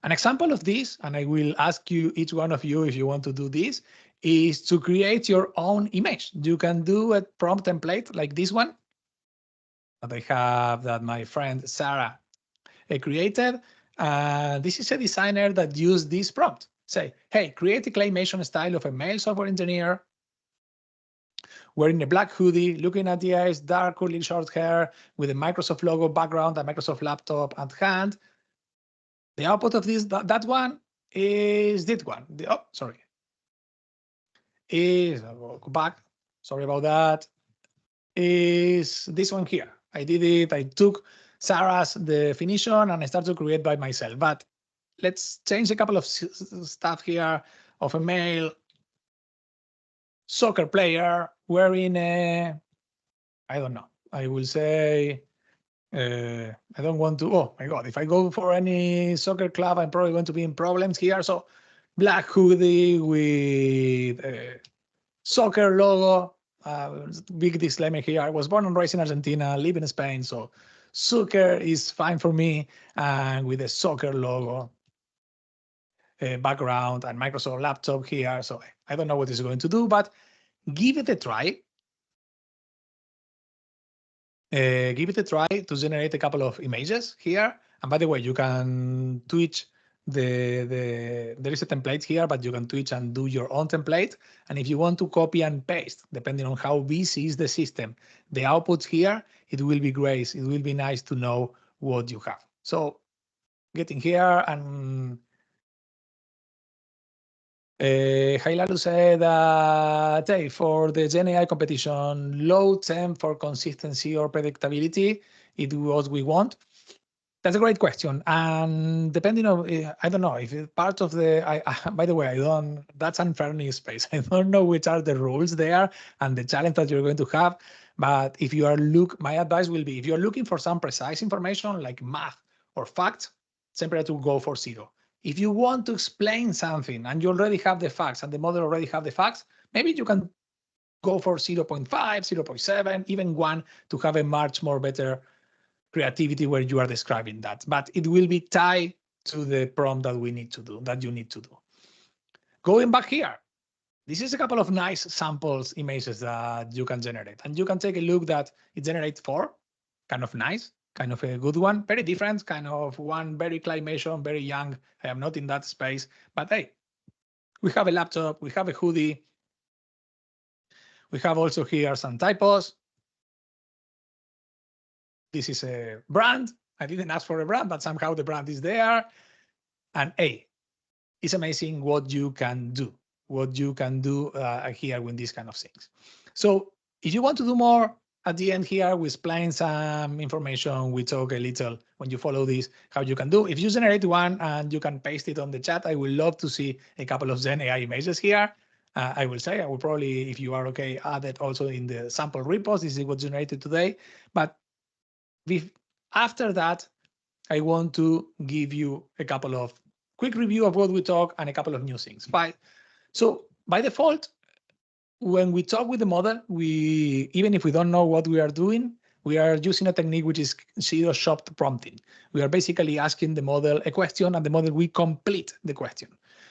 An example of this, and I will ask you, each one of you, if you want to do this, is to create your own image. You can do a prompt template like this one that I have, that my friend Sarah created. This is a designer that used this prompt. Say, hey, create a claymation style of a male software engineer wearing a black hoodie, looking at the eyes, dark curly short hair, with a Microsoft logo background, a Microsoft laptop at hand. The output of this, that one is this one. Is, I'll go back, sorry about that, is this one here. I did it, I took Sarah's definition and I started to create by myself. But let's change a couple of stuff here of a male soccer player wearing a, I don't know, I will say, I don't want to, oh my God, if I go for any soccer club, I'm probably going to be in problems here. So black hoodie with a soccer logo, big disclaimer here. I was born and raised in Argentina, live in Spain. So soccer is fine for me, and with a soccer logo background and Microsoft laptop here. So I don't know what it's going to do, but give it a try. Give it a try to generate a couple of images here. And by the way, you can tweak there is a template here, but you can tweak and do your own template. And if you want to copy and paste, depending on how busy is the system, the outputs here, it will be great. It will be nice to know what you have. So getting here, and Hailalu said that, hey, for the Gen AI competition, low temp for consistency or predictability, it was we want. That's a great question. And depending on, I don't know if it's part of the, by the way, that's unfairness space. I don't know which are the rules there and the challenge that you're going to have. But if you are my advice will be, if you're looking for some precise information like math or facts, simply to go for 0. If you want to explain something and you already have the facts and the model already have the facts, maybe you can go for 0.5, 0.7, even 1 to have a much more better creativity where you are describing that. But it will be tied to the prompt that we need to do, that you need to do. Going back here, this is a couple of nice samples images that you can generate. And you can take a look that it generates 4, kind of nice. kind of a good one, very different, kind of one very climation, very young. I am not in that space, but hey, we have a laptop, we have a hoodie. We have also here some typos. This is a brand. I didn't ask for a brand, but somehow the brand is there. And hey, it's amazing what you can do, here with these kind of things. So if you want to do more, at the end here, we explain some information. We talk a little when you follow this, how you can do. If you generate one and you can paste it on the chat, I would love to see a couple of Gen AI images here. I will probably, if you are okay, add it also in the sample repos. This is what's generated today. But after that, I want to give you a couple of quick review of what we talk and a couple of new things. So by default, when we talk with the model, even if we don't know what we are doing, we are using a technique which is zero-shot prompting. We are basically asking the model a question, and the model will complete the question.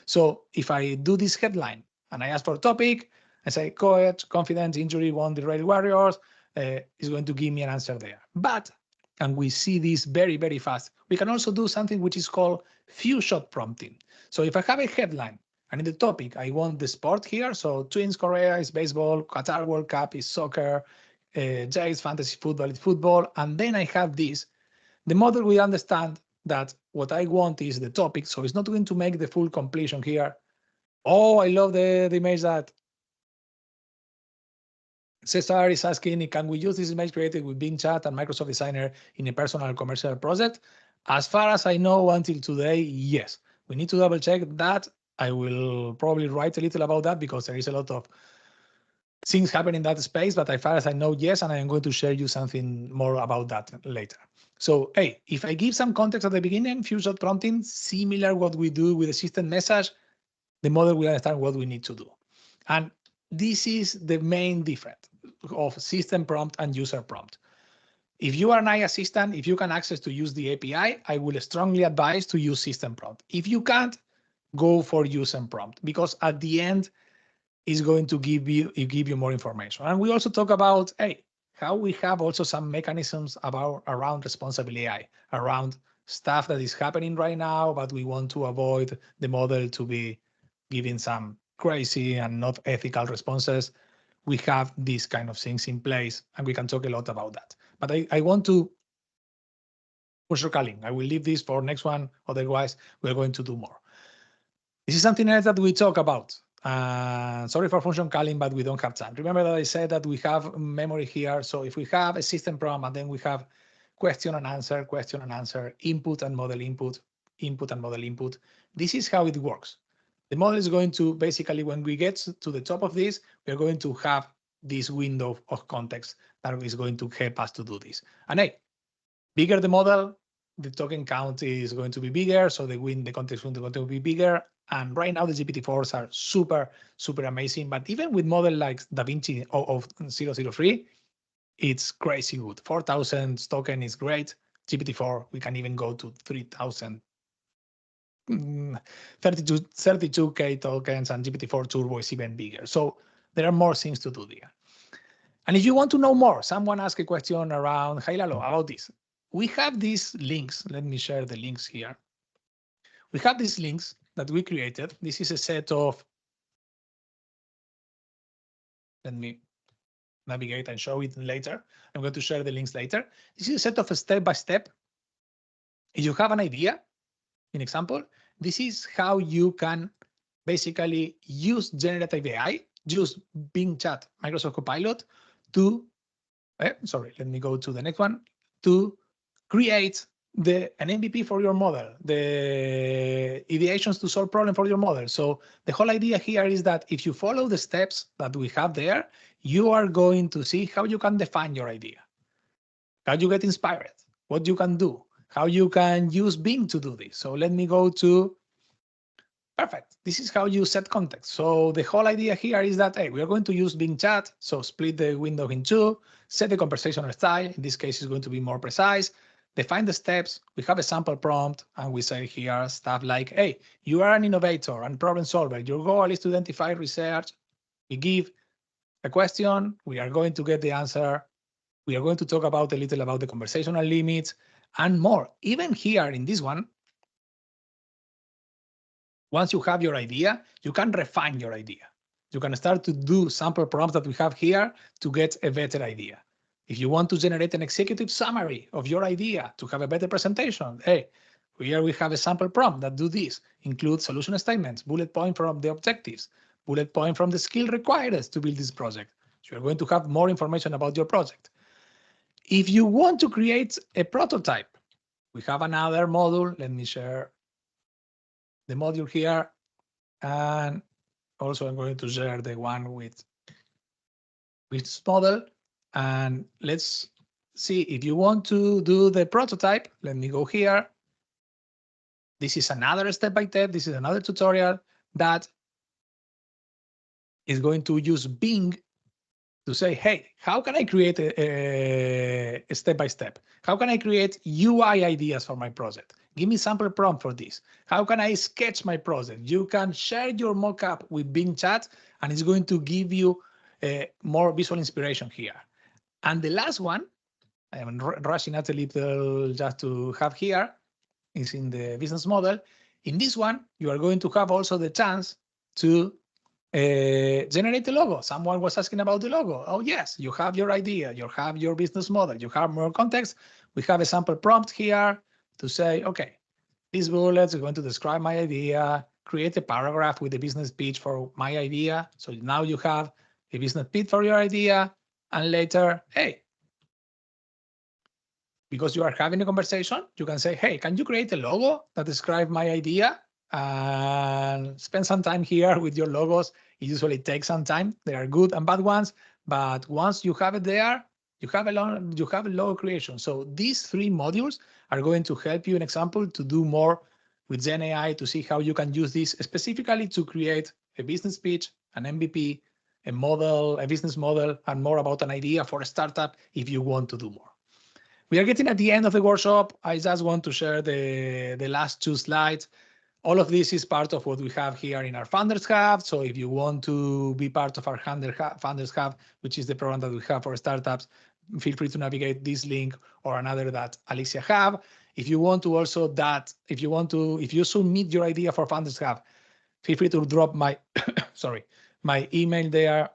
So if I do this headline and I ask for a topic, I say coach, confidence, injury, won the Rail Warriors, is going to give me an answer there. But, and we see this very, very fast, we can also do something which is called few-shot prompting. So if I have a headline, and in the topic, I want the sport here. So Twins Korea is baseball, Qatar World Cup is soccer, Jays fantasy football is football. And then I have this. The model will understand that what I want is the topic. So it's not going to make the full completion here. Oh, I love the image that Cesar is asking, can we use this image created with Bing Chat and Microsoft Designer in a personal commercial project? As far as I know until today, yes. We need to double check that. I will probably write a little about that because there is a lot of things happening in that space, but as far as I know, yes, and I am going to share you something more about that later. So, hey, if I give some context at the beginning, few-shot prompting, similar what we do with the system message, the model will understand what we need to do. And this is the main difference of system prompt and user prompt. If you are an AI assistant, if you can access to use the API, I will strongly advise to use system prompt. If you can't, go for user prompt, because at the end is going to give you more information. And we also talk about how we have also some mechanisms around responsible AI, around stuff that is happening right now, but we want to avoid the model to be giving some crazy and not ethical responses. We have these kind of things in place, and we can talk a lot about that. But I want to function calling. I will leave this for next one. Otherwise, we're going to do more. This is something else that we talk about. Sorry for function calling, but we don't have time. Remember that I said that we have memory here. So if we have a system prompt and then we have question and answer, input and model input, input and model input, this is how it works. The model is going to basically, when we get to the top of this, we're going to have this window of context that is going to help us to do this. And hey, bigger the model, the token count is going to be bigger, so the context is going to be bigger. And right now the GPT-4s are super, super amazing. But even with model like DaVinci of 003, it's crazy good. 4,000 token is great. GPT-4, we can even go to 3,000. 32K tokens, and GPT-4 Turbo is even bigger. So there are more things to do there. And if you want to know more, someone asked a question around, hey Lalo, about this. We have these links. Let me share the links here. We have these links that we created. This is a set of, let me navigate and show it later. I'm going to share the links later. This is a set of step-by-step. If you have an idea, an example, this is how you can basically use generative AI, use Bing Chat, Microsoft Copilot to, let me go to the next one, to create an MVP for your model, the ideations to solve problems for your model. So the whole idea here is that if you follow the steps that we have there, you are going to see how you can define your idea, how you get inspired, what you can do, how you can use Bing to do this. So let me go to, perfect. This is how you set context. So the whole idea here is that, hey, we are going to use Bing Chat. So split the window in two, set the conversational style. In this case, it's going to be more precise. Define the steps. We have a sample prompt, and we say here stuff like, hey, you are an innovator and problem solver. Your goal is to identify research. We give a question. We are going to get the answer. We are going to talk about a little about the conversational limits and more. Even here in this one, once you have your idea, you can refine your idea. You can start to do sample prompts that we have here to get a better idea. If you want to generate an executive summary of your idea to have a better presentation, hey, here we have a sample prompt that do this, include solution statements, bullet point from the objectives, bullet point from the skill required to build this project. So you're going to have more information about your project. If you want to create a prototype, we have another module. Let me share the module here. And also I'm going to share the one with this model. And let's see, if you want to do the prototype, let me go here. This is another step-by-step. This is another tutorial that is going to use Bing to say, hey, how can I create a step-by-step? How can I create UI ideas for my project? Give me sample prompt for this. How can I sketch my project? You can share your mockup with Bing Chat, and it's going to give you more visual inspiration here. And the last one, I am rushing out a little just to have here, is in the business model. In this one, you are going to have also the chance to generate a logo. Someone was asking about the logo. Oh, yes, you have your idea, you have your business model, you have more context. We have a sample prompt here to say, okay, these bullets are going to describe my idea, create a paragraph with a business pitch for my idea. So now you have a business pitch for your idea, and later, hey, because you are having a conversation, you can say, hey, can you create a logo that describes my idea? And spend some time here with your logos. It usually takes some time. There are good and bad ones, but once you have it there, you have a logo creation. So these three modules are going to help you, an example, to do more with Gen AI to see how you can use this specifically to create a business pitch, an MVP, a model, a business model, and more about an idea for a startup if you want to do more. We are getting at the end of the workshop. I just want to share the last two slides. All of this is part of what we have here in our Founders Hub. So if you want to be part of our Founders Hub, which is the program that we have for startups, feel free to navigate this link or another that Alexia have. If you want to also if you submit your idea for Founders Hub, feel free to drop my, my email there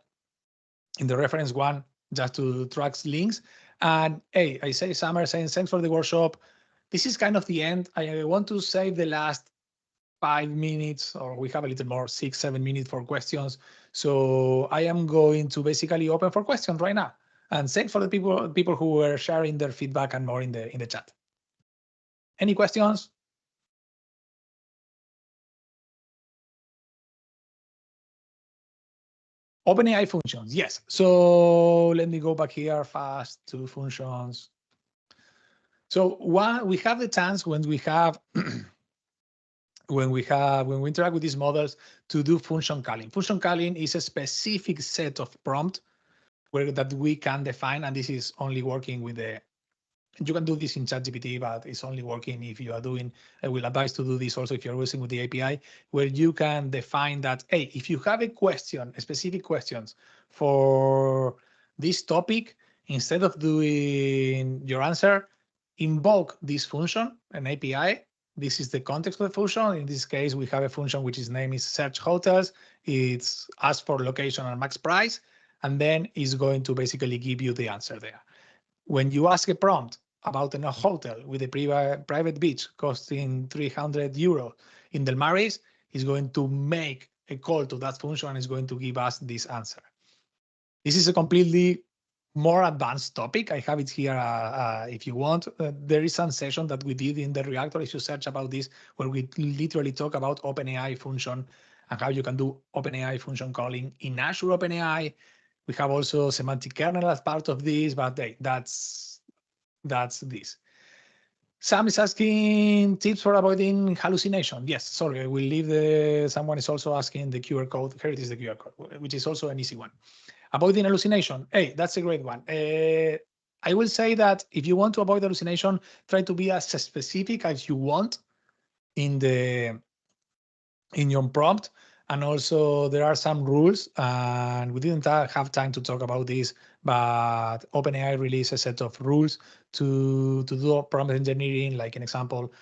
in the reference one, just to track links. And hey, I say Summer saying thanks for the workshop. This is kind of the end. I want to save the last 5 minutes, or we have a little more, 6-7 minutes for questions. So I am going to basically open for questions right now. And thanks for the people who were sharing their feedback and more in the chat. Any questions? OpenAI functions, yes. So let me go back here fast to functions. So we have the chance when we have when we interact with these models to do function calling. Function calling is a specific set of prompt that we can define, and this is only working with the. You can do this in ChatGPT, but it's only working if you are doing. I will advise to do this also if you're using with the API, where you can define that, hey, if you have a question, a specific questions for this topic, instead of doing your answer, invoke this function, an API. This is the context of the function. In this case, we have a function which is name is search hotels. It's ask for location and max price, and then it's going to basically give you the answer there. When you ask a prompt about a hotel with a private beach costing 300 euros in Del Maris, it's going to make a call to that function and it's going to give us this answer. This is a completely more advanced topic. I have it here if you want. There is some session that we did in the Reactor, if you search about this, where we literally talk about OpenAI function and how you can do OpenAI function calling in Azure OpenAI. We have also semantic kernel as part of this, but hey, that's this. Sam is asking tips for avoiding hallucination. Yes, sorry, I will leave someone is also asking the QR code. Here it is, the QR code, which is also an easy one. Avoiding hallucination. Hey, that's a great one. I will say that if you want to avoid hallucination, try to be as specific as you want in your prompt. And also there are some rules, and we didn't have time to talk about this, but OpenAI released a set of rules to do prompt engineering. Like an example,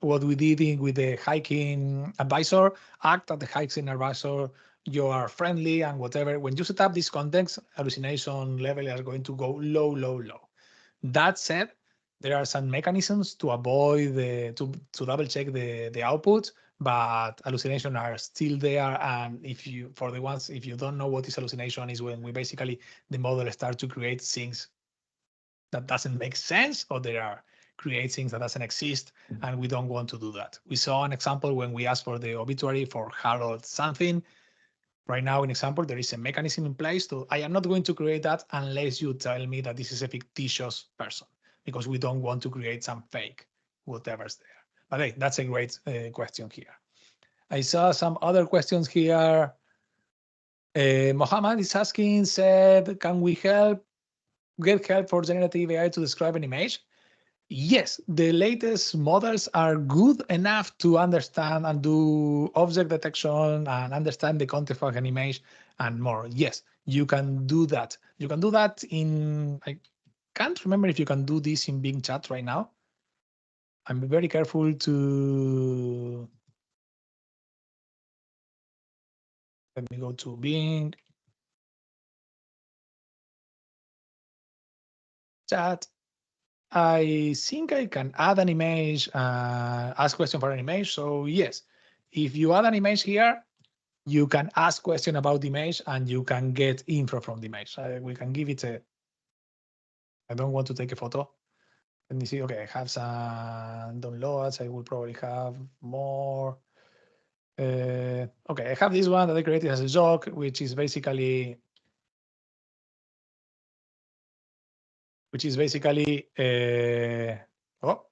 what we did with the hiking advisor, act as the hiking advisor, you are friendly and whatever. When you set up this context, hallucination level are going to go low, low, low. That said, there are some mechanisms to avoid to double check the output, but hallucinations are still there. And if you don't know what is hallucination, is when the model starts to create things that doesn't make sense, or create things that doesn't exist, and we don't want to do that. We saw an example when we asked for the obituary for Harold something. Right now, in example, there is a mechanism in place I am not going to create that unless you tell me that this is a fictitious person, because we don't want to create some fake whatever's there. But hey, that's a great question here. I saw some other questions here. Mohammed is asking, can we get help for generative AI to describe an image? Yes, the latest models are good enough to understand and do object detection and understand the context of an image and more. Yes, you can do that. You can do that I can't remember if you can do this in Bing Chat right now. I'm very careful to, let me go to Bing Chat. I think I can add an image, ask question for an image. So yes, if you add an image here, you can ask question about the image and you can get info from the image. We can give it I don't want to take a photo. Let me see. Okay, I have some downloads. I will probably have more. Okay, I have this one that I created as a joke, which is basically oh,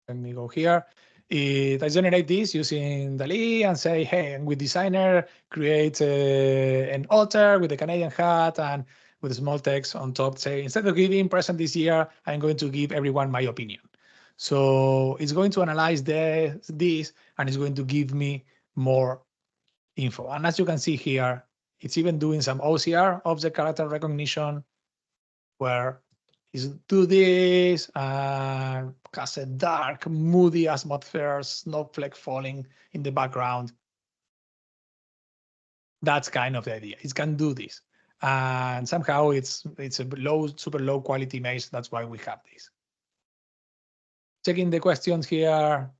let me go here. I generate this using DALL-E and say, hey, and with designer, create an otter with a Canadian hat and with a small text on top, say, instead of giving present this year, I'm going to give everyone my opinion. So it's going to analyze this and it's going to give me more info. And as you can see here, it's even doing some OCR, object character recognition, where is do this and has a dark, moody atmosphere, snowflake falling in the background. That's kind of the idea. It can do this, and somehow it's a super low quality image. That's why we have this. Checking the questions here.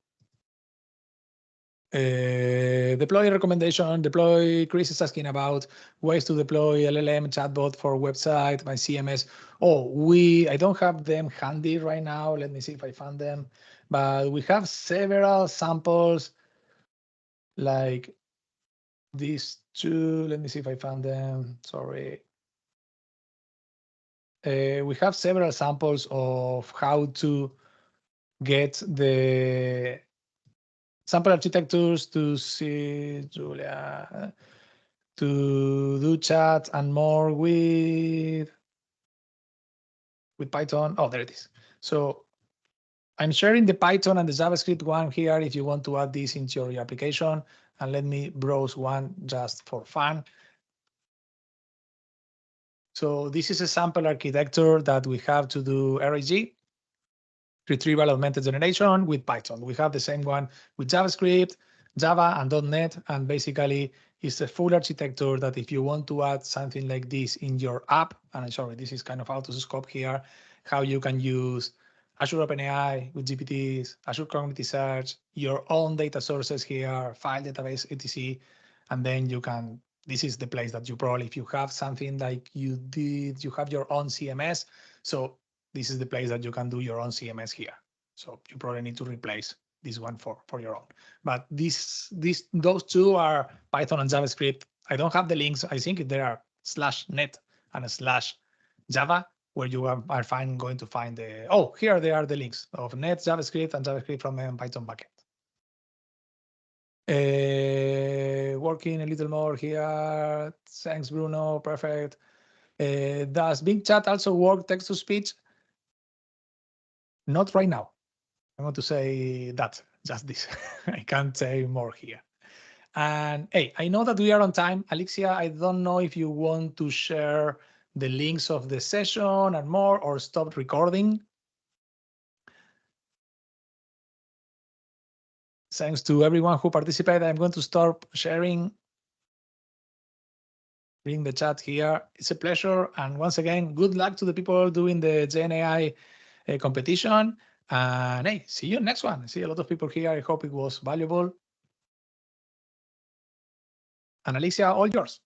Deploy recommendation. Chris is asking about ways to deploy LLM chatbot for website, my CMS. I don't have them handy right now. Let me see if I found them. But we have several samples like these two. Let me see if I found them. Sorry. We have several samples of how to get the sample architectures to see, Julia, to do chat and more with Python. Oh, there it is. So I'm sharing the Python and the JavaScript one here if you want to add this into your application. And let me browse one just for fun. So this is a sample architecture that we have to do RAG, retrieval augmented generation with Python. We have the same one with JavaScript, Java, and .NET, and basically it's a full architecture that if you want to add something like this in your app, and I'm sorry, this is kind of out of scope here, how you can use Azure OpenAI with GPTs, Azure Cognitive Search, your own data sources here, file database, etc. And then you can, this is the place that you probably, if you have something like you have your own CMS. So this is the place that you can do your own CMS here. So you probably need to replace this one for your own. But those two are Python and JavaScript. I don't have the links. I think there are /net and /java, where you are going to find the, here they are the links of net, JavaScript, and JavaScript from Python backend. Working a little more here. Thanks, Bruno. Perfect. Does Bing Chat also work text to speech? Not right now. I want to say that, just this. I can't say more here. And hey, I know that we are on time. Alexia, I don't know if you want to share the links of the session and more, or stop recording. Thanks to everyone who participated. I'm going to start sharing. Bring the chat here. It's a pleasure. And once again, good luck to the people doing the GenAI competition. And hey, see you next one. I see a lot of people here. I hope it was valuable. And Alicia, all yours.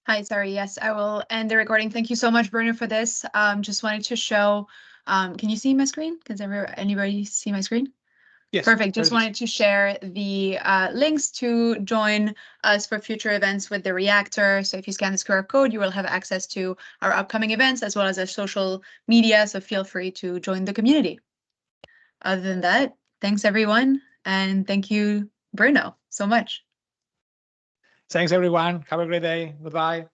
Hi, sorry. Yes, I will end the recording. Thank you so much, Bruno, for this. Just wanted to show, can you see my screen? Can anybody see my screen? Yes. Perfect. Just wanted to share the links to join us for future events with the reactor. So if you scan this QR code, you will have access to our upcoming events as well as our social media. So feel free to join the community. Other than that, thanks everyone. And thank you, Bruno, so much. Thanks, everyone. Have a great day. Goodbye.